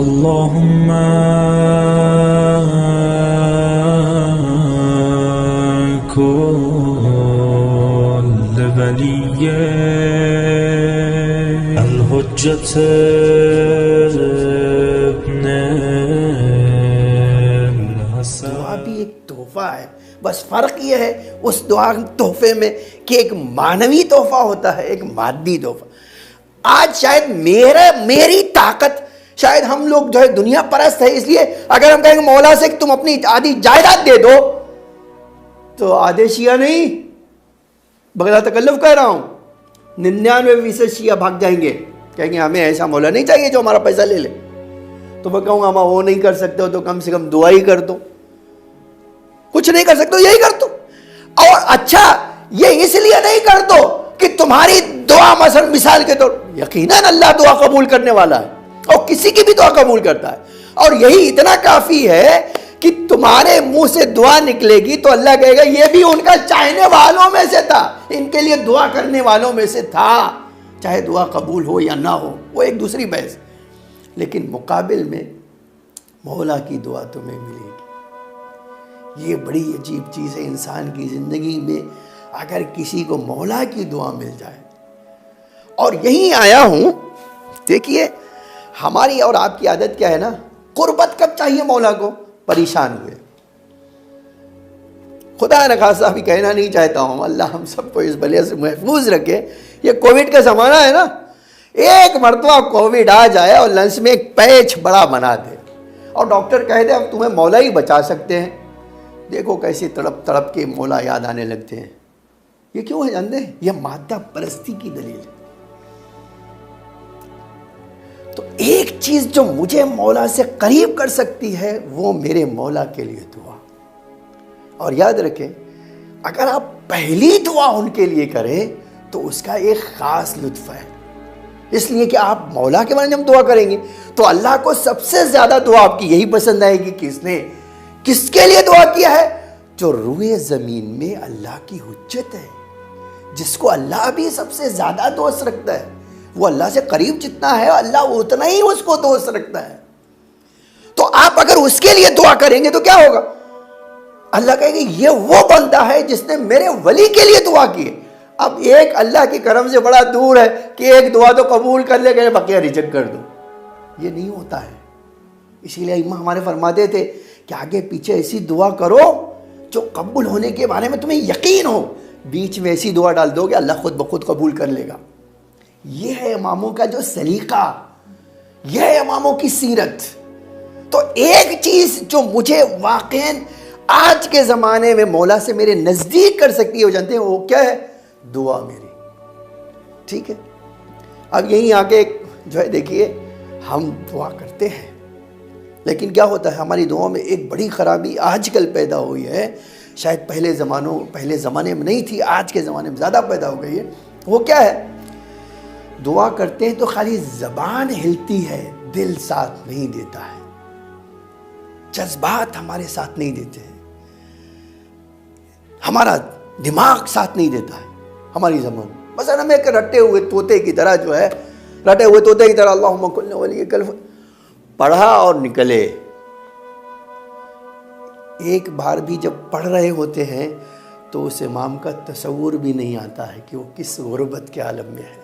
अल्लाहुम्मा कुल वलिय अल हुज्जत दुआ भी एक तोहफा है, बस फर्क यह है उस दुआ तोहफे में कि एक मानवी तोहफा होता है, एक मादी तोहफा। आज शायद मेरी ताकत, शायद हम लोग जो है दुनिया परस्त है, इसलिए अगर हम कहेंगे मौला से कि तुम अपनी आधी जायदाद दे दो, तो आधे शिया नहीं, बगैर तकल्लुफ कह रहा हूं, 99% शिया भाग जाएंगे, कहेंगे हमें ऐसा मौला नहीं चाहिए जो हमारा पैसा ले ले। तो मैं कहूँगा हम वो नहीं कर सकते हो तो कम से कम दुआ ही कर दो, कुछ नहीं कर सकते हो यही कर दो। और अच्छा ये इसलिए नहीं कर दो कि तुम्हारी दुआ मसलन मिसाल के तौर, यकीनन अल्लाह दुआ कबूल करने वाला है और किसी की भी दुआ कबूल करता है, और यही इतना काफी है कि तुम्हारे मुंह से दुआ निकलेगी तो अल्लाह कहेगा ये भी उनका चाहने वालों में से था, इनके लिए दुआ करने वालों में से था, चाहे दुआ कबूल हो या ना हो वो एक दूसरी बहस। लेकिन मुकाबिल में मौला की दुआ तुम्हें मिलेगी। ये बड़ी अजीब चीज़ है इंसान की ज़िंदगी में, अगर किसी को मौला की दुआ मिल जाए। और यहीं आया हूँ, देखिए हमारी और आपकी आदत क्या है ना, कुर्बत कब चाहिए मौला को, परेशान हुए। खुदा न खासा भी कहना नहीं चाहता हूँ, अल्लाह हम सबको इस बले से महफूज रखे। ये कोविड का ज़माना है ना, एक मरतबा कोविड आ जाए और लंच में एक पैच बड़ा बना दे और डॉक्टर कह दे अब तुम्हें मौला ही बचा सकते हैं, देखो कैसे तड़प तड़प के मौला याद आने लगते हैं। ये क्यों है जानते हैं, यह मादा परस्ती की दलील है। तो एक चीज जो मुझे मौला से करीब कर सकती है वो मेरे मौला के लिए दुआ। और याद रखें अगर आप पहली दुआ उनके लिए करें तो उसका एक खास लुत्फ है, इसलिए कि आप मौला के बारे में जब दुआ करेंगे तो अल्लाह को सबसे ज्यादा दुआ आपकी यही पसंद आएगी, किसके लिए दुआ किया है, जो रूए जमीन में अल्लाह की हुज्जत है, जिसको अल्लाह भी सबसे ज्यादा दोस्त रखता है। वो अल्लाह से करीब जितना है अल्लाह उतना ही उसको दोस्त रखता है। तो आप अगर उसके लिए दुआ करेंगे तो क्या होगा, अल्लाह कहेगा ये वो बंदा है जिसने मेरे वली के लिए दुआ की है। अब एक अल्लाह की करम से बड़ा दूर है कि एक दुआ तो कबूल कर ले, बकिया रिजेक्ट कर दो, ये नहीं होता है। इसीलिए इमाम हमारे फरमाते थे कि आगे पीछे ऐसी दुआ करो जो कबूल होने के बारे में तुम्हें यकीन हो, बीच में ऐसी दुआ डाल दोगे अल्लाह खुद ब खुद कबूल कर लेगा। यह है इमामों का जो सलीका, यह है इमामों की सीरत। तो एक चीज जो मुझे वाकईन आज के ज़माने में मौला से मेरे नज़दीक कर सकती है, वो जानते हैं वो क्या है, दुआ मेरी। ठीक है, अब यहीं आके जो है देखिए हम दुआ करते हैं, लेकिन क्या होता है हमारी दुआ में एक बड़ी ख़राबी आजकल पैदा हुई है, शायद पहले ज़माने में नहीं थी, आज के ज़माने में ज़्यादा पैदा हो गई है। वो क्या है, दुआ करते हैं तो खाली ज़बान हिलती है, दिल साथ नहीं देता है, जज्बात हमारे साथ नहीं देते हैं, हमारा दिमाग साथ नहीं देता है, हमारी ज़बान बस हम एक रटे हुए तोते की तरह जो है, रटे हुए तोते की तरह अल्लाहुम्मा कुल्ली वली कल पढ़ा और निकले। एक बार भी जब पढ़ रहे होते हैं तो उस इमाम का तसव्वुर भी नहीं आता है कि वो किस गुर्बत के आलम में है।